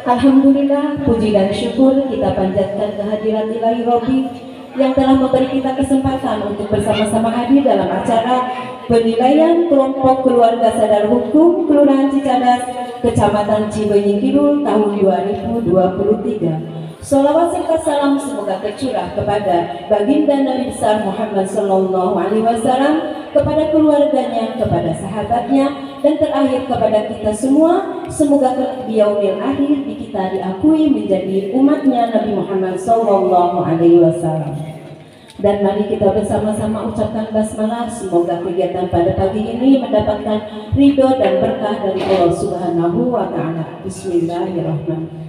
Alhamdulillah, puji dan syukur kita panjatkan kehadiran Ilahi Robbi yang telah memberi kita kesempatan untuk bersama-sama hadir dalam acara penilaian kelompok keluarga sadar hukum Kelurahan Cicadas, Kecamatan Cibenying Kidul tahun 2023. Sholawat serta salam semoga tercurah kepada baginda Nabi besar Muhammad Sallallahu Alaihi Wasallam, kepada keluarganya, kepada sahabatnya, dan terakhir kepada kita semua. Semoga kelak di yaumil akhir kita diakui menjadi umatnya Nabi Muhammad Sallallahu Alaihi Wasallam. Dan mari kita bersama-sama ucapkan basmalah. Semoga kegiatan pada pagi ini mendapatkan ridho dan berkah dari Allah Subhanahu wa Ta'ala. Bismillahirrahmanirrahim.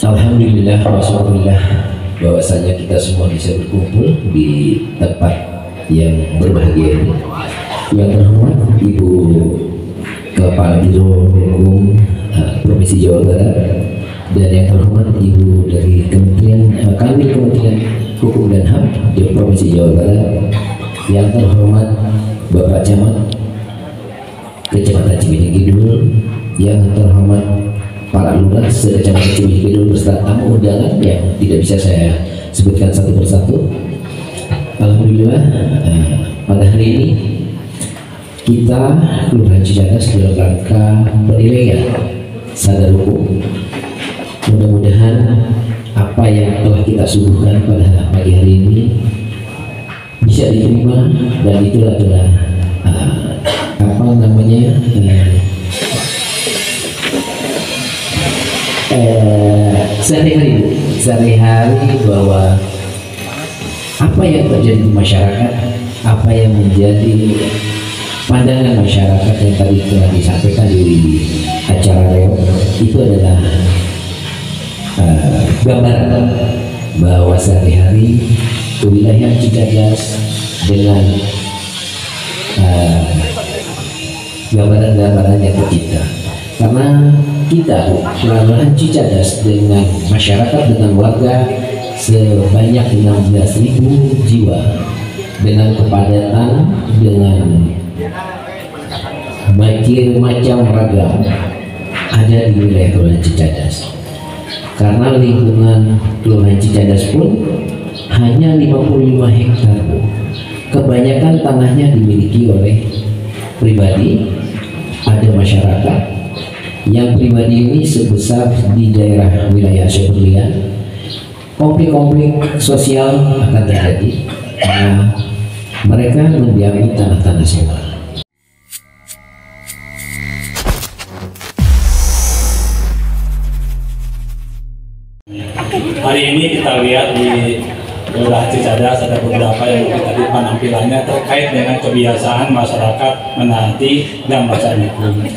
Alhamdulillah wasyukurillah bahwasanya kita semua bisa berkumpul di tempat yang berbahagia ini. Yang terhormat Ibu Kepala Biro Hukum Provinsi Jawa Barat, dan yang terhormat Ibu dari Kementerian Hukum dan HAM di Provinsi Jawa Barat, yang terhormat Bapak Camat Kecamatan Cibenying Kidul, yang terhormat para lurah se-Kecamatan Cibenying Kidul beserta tamu undangan yang tidak bisa saya sebutkan satu persatu. Alhamdulillah, pada hari ini kita Kelurahan Cicadas dalam rangka penilaian sadar hukum. Mudah-mudahan apa yang telah kita suguhkan pada pagi hari ini bisa diterima, dan itu adalah sehari-hari bahwa apa yang terjadi di masyarakat, apa yang menjadi pandangan masyarakat yang tadi telah disampaikan di acara reok, itu adalah gambaran bahwa sehari-hari wilayah Cicadas dengan gambaran-gambaran yang tercipta. Karena kita Kelurahan Cicadas dengan masyarakat, dengan warga sebanyak 16.000 jiwa, dengan kepadatan, dengan macam ragam ada di wilayah Kelurahan Cicadas. Karena lingkungan Kelurahan Cicadas pun hanya 55 hektar. Kebanyakan tanahnya dimiliki oleh pribadi, ada masyarakat. Yang pribadi ini sebesar di daerah wilayah Syurlian, konflik-konflik sosial akan terjadi karena mereka mendiami tanah-tanah sewa. Hari ini kita lihat di Kelurahan Cicadas ada beberapa yang tadi penampilannya terkait dengan kebiasaan masyarakat menaati dan membaca hukum.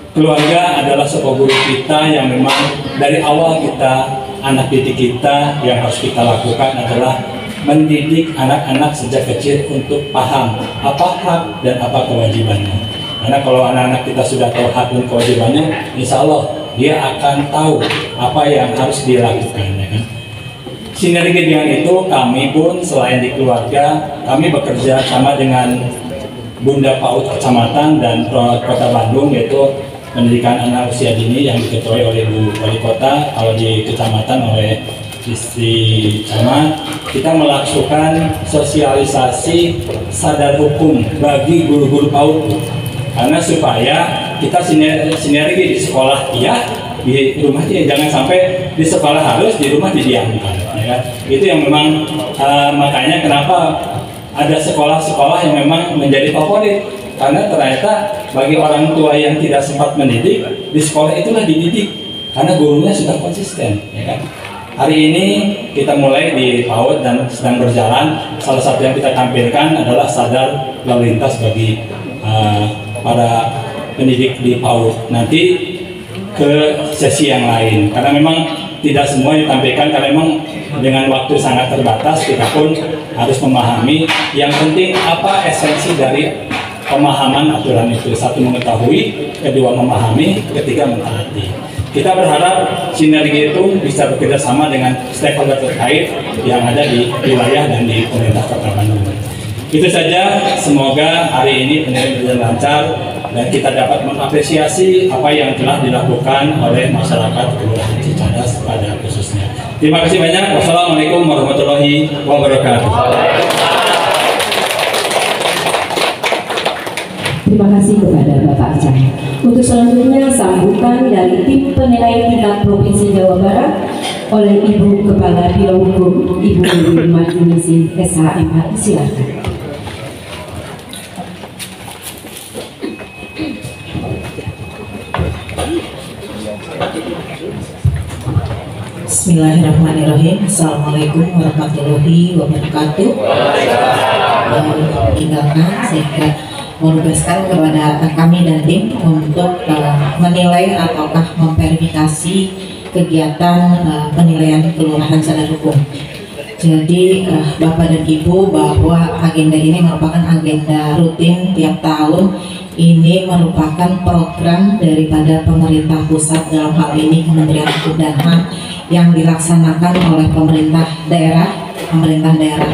Keluarga adalah sebuah guru kita yang memang dari awal kita, anak didik kita yang harus kita lakukan adalah mendidik anak-anak sejak kecil untuk paham apa hak dan apa kewajibannya. Karena kalau anak-anak kita sudah tahu hak dan kewajibannya, insya Allah dia akan tahu apa yang harus dia lakukan, ya kan? Sinergi dengan itu, kami pun selain di keluarga, kami bekerja sama dengan Bunda PAUD Kecamatan dan Kota Bandung, yaitu pendidikan anak usia dini yang diketuai oleh Bu Wali Kota. Kalau di Kecamatan oleh Istri Camat, kita melakukan sosialisasi sadar hukum bagi guru-guru PAUD, karena supaya kita sinergi di sekolah iya, di rumah iya, jangan sampai di sekolah harus, di rumah didiamkan, ya kan? Itu yang memang makanya kenapa ada sekolah-sekolah yang memang menjadi favorit, karena ternyata bagi orang tua yang tidak sempat mendidik, di sekolah itulah dididik karena gurunya sudah konsisten, ya kan? Hari ini kita mulai di PAUD dan sedang berjalan. Salah satu yang kita tampilkan adalah sadar lalu lintas bagi para pendidik di PAUD. Nanti ke sesi yang lain, karena memang tidak semua ditampilkan, karena memang dengan waktu sangat terbatas, kita pun harus memahami. Yang penting apa esensi dari pemahaman aturan itu: satu, mengetahui; kedua, memahami; ketiga, mentaati. Kita berharap sinergi itu bisa bekerja sama dengan stakeholder terkait yang ada di wilayah dan di pemerintah Kota Bandung. Itu saja, semoga hari ini penilaian berjalan lancar. dan kita dapat mengapresiasi apa yang telah dilakukan oleh masyarakat Kelurahan Cicadas pada khususnya. Terima kasih banyak. Wassalamualaikum warahmatullahi wabarakatuh. Terima kasih kepada Bapak Acang. Untuk selanjutnya sambutan dari tim penilai tingkat Provinsi Jawa Barat oleh Ibu Kepala Biro Hukum, Ibu Dewi Martinisi, SHMH. Silakan. Bismillahirrahmanirrahim. Assalamualaikum warahmatullahi wabarakatuh. Tinggalkan sehingga menugaskan kepada kami dan tim untuk menilai ataukah memverifikasi kegiatan penilaian kelurahan sadar hukum. Jadi Bapak dan Ibu, bahwa agenda ini merupakan agenda rutin tiap tahun. Ini merupakan program daripada pemerintah pusat, dalam hal ini Kementerian Hukum dan HAM, yang dilaksanakan oleh pemerintah daerah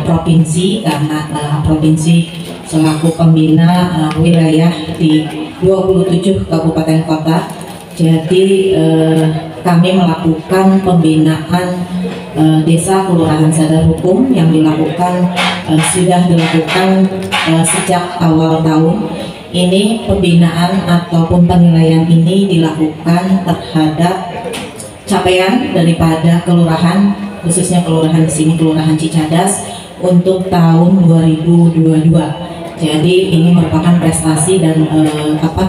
provinsi, karena provinsi selaku pembina wilayah di 27 kabupaten kota. Jadi kami melakukan pembinaan desa kelurahan sadar hukum yang sudah dilakukan sejak awal tahun. Ini pembinaan ataupun penilaian ini dilakukan terhadap capaian daripada kelurahan, khususnya kelurahan di sini, Kelurahan Cicadas, untuk tahun 2022. Jadi ini merupakan prestasi dan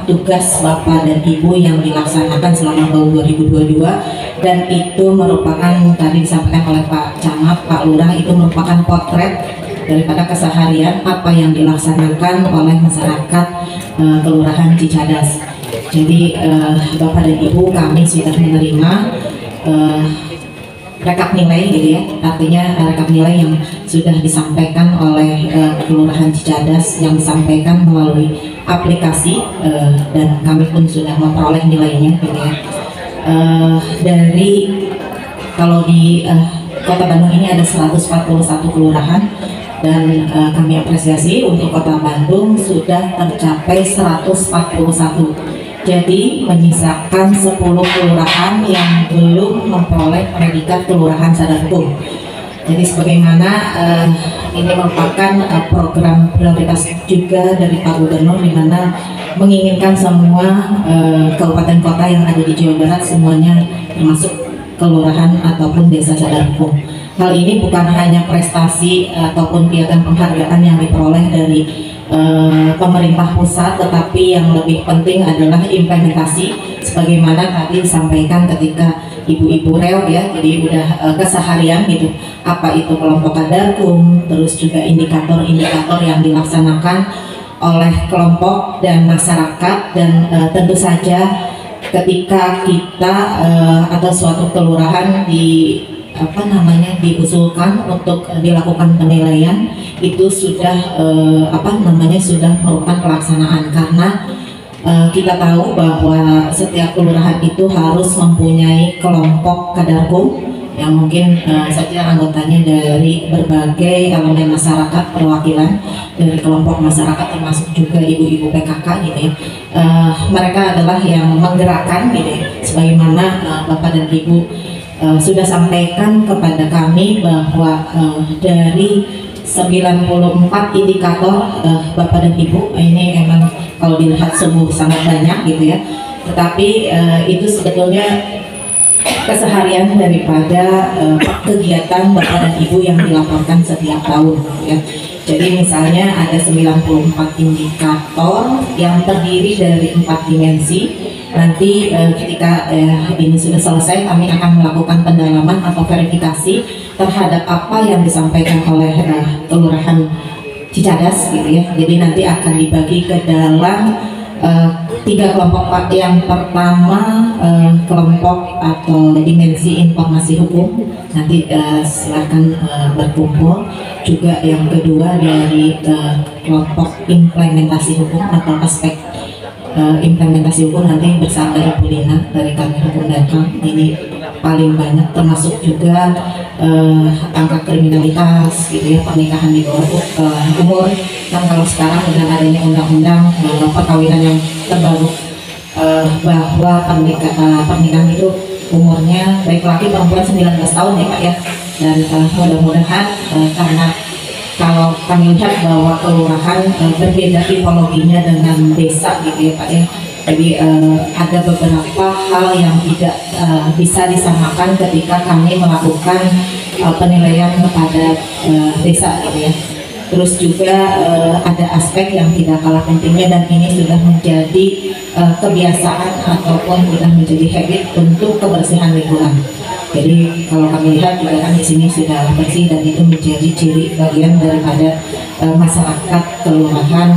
tugas Bapak dan Ibu yang dilaksanakan selama tahun 2022, dan itu merupakan, tadi disampaikan oleh Pak Camat, Pak Lurah, itu merupakan potret daripada keseharian apa yang dilaksanakan oleh masyarakat Kelurahan Cicadas. Jadi Bapak dan Ibu, kami sudah menerima rekap nilai gitu ya, artinya rekap nilai yang sudah disampaikan oleh Kelurahan Cicadas, yang disampaikan melalui aplikasi, dan kami pun sudah memperoleh nilainya gitu ya. Dari kalau di Kota Bandung ini ada 141 kelurahan, dan kami apresiasi untuk Kota Bandung sudah tercapai 141. Jadi menyisakan 10 kelurahan yang belum memperoleh predikat kelurahan sadar hukum. Jadi sebagaimana ini merupakan program prioritas juga dari Pak Gubernur, di mana menginginkan semua kabupaten kota yang ada di Jawa Barat semuanya termasuk kelurahan ataupun desa sadar hukum. Hal ini bukan hanya prestasi ataupun piagam penghargaan yang diperoleh dari pemerintah pusat, tetapi yang lebih penting adalah implementasi, sebagaimana tadi disampaikan ketika ibu-ibu reo ya, jadi udah keseharian gitu, apa itu kelompok kadarkum, terus juga indikator-indikator yang dilaksanakan oleh kelompok dan masyarakat, dan tentu saja ketika kita atau suatu kelurahan diusulkan untuk dilakukan penilaian, itu sudah sudah merupakan pelaksanaan, karena kita tahu bahwa setiap kelurahan itu harus mempunyai kelompok kadarkum yang mungkin saja anggotanya dari berbagai elemen masyarakat, perwakilan dari kelompok masyarakat, termasuk juga ibu-ibu PKK gitu ya. Mereka adalah yang menggerakkan gitu ya, sebagaimana Bapak dan Ibu sudah sampaikan kepada kami bahwa dari 94 indikator Bapak dan Ibu, ini emang kalau dilihat sungguh sangat banyak gitu ya, tetapi itu sebetulnya keseharian daripada kegiatan Bapak dan Ibu yang dilaporkan setiap tahun ya. Jadi misalnya ada 94 indikator yang terdiri dari 4 dimensi. Nanti ketika ini sudah selesai, kami akan melakukan pendalaman atau verifikasi terhadap apa yang disampaikan oleh Kelurahan Cicadas gitu ya. Jadi nanti akan dibagi ke dalam 3 kelompok Pak. Yang pertama kelompok atau dimensi informasi hukum, nanti silakan berkumpul. Juga yang kedua dari kelompok implementasi hukum atau aspek implementasi hukum, nanti bersama Ibu Lina dari kami Hukum dan HAM, ini paling banyak, termasuk juga angka kriminalitas gitu ya, pernikahan di bawah umur. Kan kalau sekarang dengan adanya undang-undang perkawinan yang terbaru, bahwa pernikahan itu umurnya baik laki perempuan 19 tahun ya Pak ya. Dan mudah-mudahan karena kalau kami lihat bahwa kelurahan berbeda tipologinya dengan desa gitu ya Pak ya. Jadi ada beberapa hal yang tidak bisa disamakan ketika kami melakukan penilaian kepada desa gitu ya. Terus juga ada aspek yang tidak kalah pentingnya, dan ini sudah menjadi kebiasaan ataupun sudah menjadi habit untuk kebersihan lingkungan. Jadi kalau kami lihat juga kan di sini sudah bersih, dan itu menjadi ciri bagian daripada masyarakat kelurahan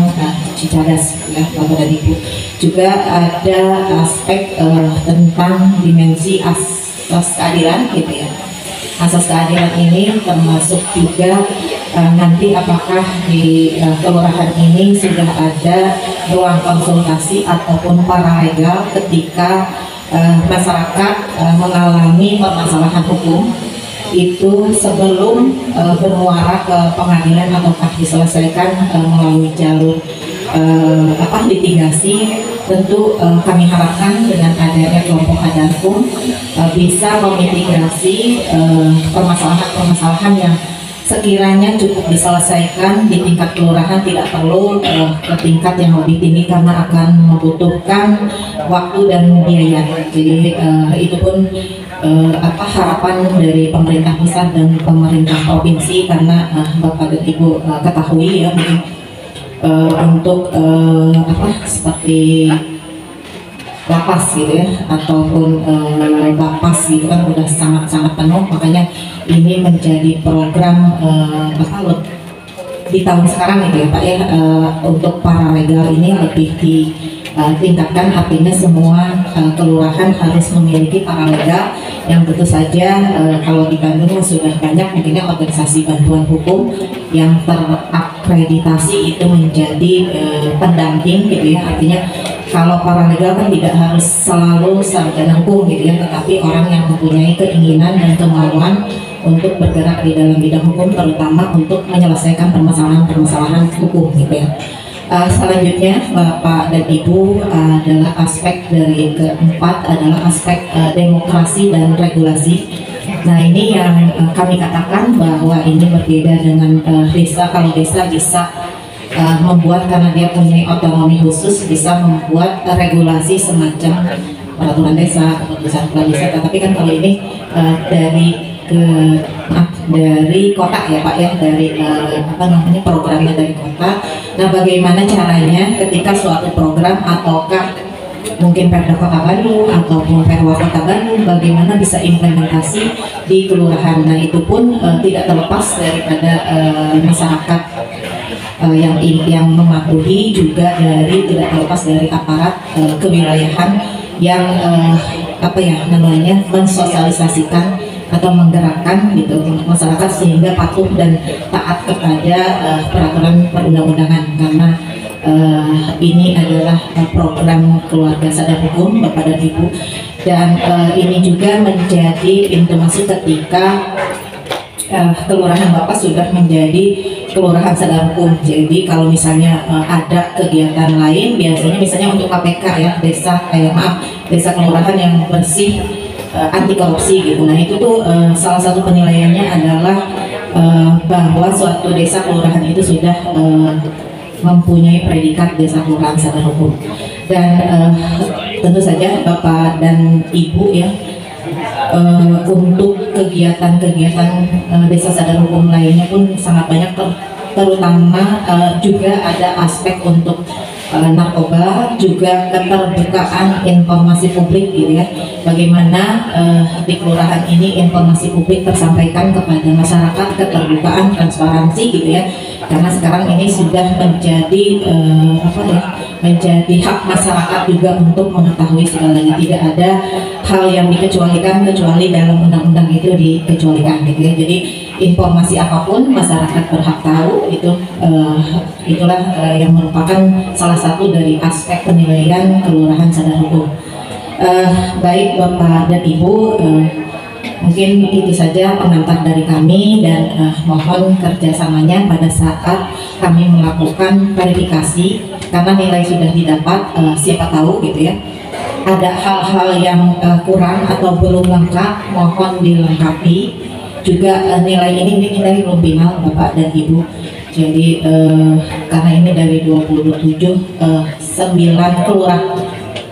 Cicadas ya Bapak dan Ibu. Juga ada aspek tentang dimensi asas keadilan gitu ya. Asas keadilan ini termasuk juga nanti apakah di kelurahan ini sudah ada ruang konsultasi ataupun paralegal ketika masyarakat mengalami permasalahan hukum itu sebelum bermuara ke pengadilan ataukah diselesaikan melalui jalur litigasi. Tentu kami harapkan dengan adanya kelompok Adarkum bisa memitigasi permasalahan-permasalahan yang sekiranya cukup diselesaikan di tingkat kelurahan, tidak perlu ke tingkat yang lebih tinggi karena akan membutuhkan waktu dan biaya. Jadi itu pun harapan dari pemerintah pusat dan pemerintah provinsi, karena Bapak dan Ibu ketahui ya mungkin untuk seperti lapas gitu ya, ataupun lapas gitu kan udah sangat-sangat penuh, makanya ini menjadi program di tahun sekarang gitu ya Pak ya, untuk paralegal ini lebih ditingkatkan, artinya semua kelurahan harus memiliki paralegal yang tentu saja kalau di Bandung sudah banyak mungkinnya organisasi bantuan hukum yang terakreditasi itu menjadi pendamping gitu ya. Artinya kalau paralegal kan tidak harus selalu sarjana hukum gitu ya, tetapi orang yang mempunyai keinginan dan kemauan untuk bergerak di dalam bidang hukum, terutama untuk menyelesaikan permasalahan-permasalahan hukum gitu ya. Selanjutnya Bapak dan Ibu adalah aspek dari keempat adalah aspek demokrasi dan regulasi. Nah ini yang kami katakan bahwa ini berbeda dengan desa. Kalau desa bisa membuat, karena dia punya otonomi khusus, bisa membuat regulasi semacam peraturan desa, keputusan kepala desa. Tapi kan kalau ini dari kota ya Pak ya, dari programnya dari kota. Nah bagaimana caranya ketika suatu program ataukah mungkin Perda Kota Bandung ataupun Perwa Kota Bandung bagaimana bisa implementasi di kelurahan. Nah itu pun tidak terlepas daripada masyarakat yang mematuhi, juga tidak terlepas dari aparat kewilayahan yang mensosialisasikan atau menggerakkan gitu masyarakat sehingga patuh dan taat kepada peraturan perundang-undangan, karena ini adalah program keluarga sadar hukum Bapak dan Ibu, dan ini juga menjadi pintu masuk ketika kelurahan Bapak sudah menjadi kelurahan sadar hukum. Jadi kalau misalnya ada kegiatan lain, biasanya misalnya untuk KPK ya, desa kelurahan yang bersih anti korupsi gitu. Nah itu tuh salah satu penilaiannya adalah bahwa suatu desa kelurahan itu sudah mempunyai predikat desa kelurahan sadar hukum. Dan tentu saja Bapak dan Ibu ya, untuk kegiatan-kegiatan desa sadar hukum lainnya pun sangat banyak, terutama juga ada aspek untuk narkoba, juga keterbukaan informasi publik gitu ya. Bagaimana di kelurahan ini informasi publik tersampaikan kepada masyarakat, keterbukaan, transparansi gitu ya. Karena sekarang ini sudah menjadi menjadi hak masyarakat juga untuk mengetahui segalanya. Tidak ada hal yang dikecualikan kecuali dalam undang-undang itu dikecualikan gitu ya. Jadi informasi apapun masyarakat berhak tahu, itulah yang merupakan salah satu dari aspek penilaian kelurahan sadar hukum. Baik Bapak dan Ibu, Mungkin itu saja pengantar dari kami, dan mohon kerjasamanya pada saat kami melakukan verifikasi, karena nilai sudah didapat, siapa tahu gitu ya, ada hal-hal yang kurang atau belum lengkap, mohon dilengkapi. Juga nilai ini nilai belum final Bapak dan Ibu. Jadi karena ini dari 27 9 kelurahan,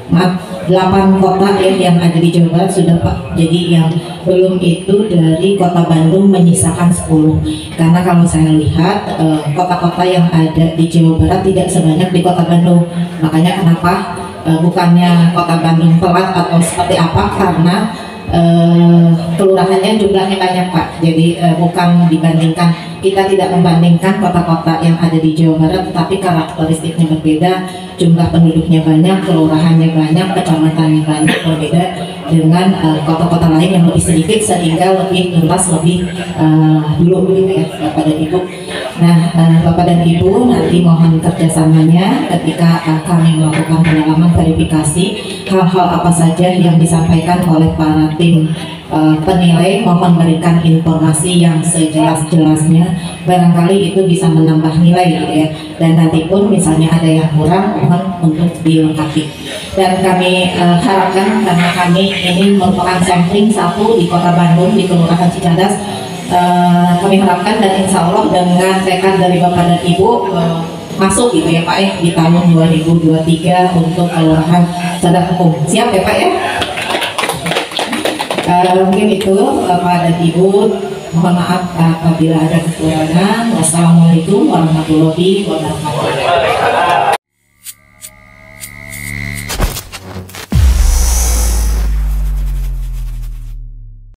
maaf 8 kota ya yang ada di Jawa Barat sudah Pak. Jadi yang belum itu dari Kota Bandung menyisakan 10. Karena kalau saya lihat kota-kota yang ada di Jawa Barat tidak sebanyak di Kota Bandung. Makanya kenapa bukannya Kota Bandung telat atau seperti apa, karena kelurahannya jumlahnya banyak Pak. Jadi bukan dibandingkan, kita tidak membandingkan kota-kota yang ada di Jawa Barat, tetapi karakteristiknya berbeda, jumlah penduduknya banyak, kelurahannya banyak, kecamatannya banyak, berbeda dengan kota-kota lain yang lebih sedikit, sehingga lebih tuntas, lebih dulu gitu ya Bapak dan Ibu. Nah Bapak dan Ibu, nanti mohon kerjasamanya ketika kami melakukan pendalaman verifikasi, hal-hal apa saja yang disampaikan oleh para tim penilai, mohon berikan informasi yang sejelas-jelasnya, barangkali itu bisa menambah nilai gitu ya, dan nanti pun misalnya ada yang kurang, mohon untuk dilengkapi. Dan kami harapkan, karena kami ini merupakan sampling satu di Kota Bandung, di Kelurahan Cicadas, kami harapkan dan insya Allah dengan tekad dari Bapak dan Ibu masuk gitu ya Pak ya di tahun 2023 untuk Kelurahan Sadar Hukum. Siap ya Pak ya? Mungkin itu Bapak dan Ibu, mohon maaf apabila ada kekurangan. Wassalamualaikum warahmatullahi wabarakatuh.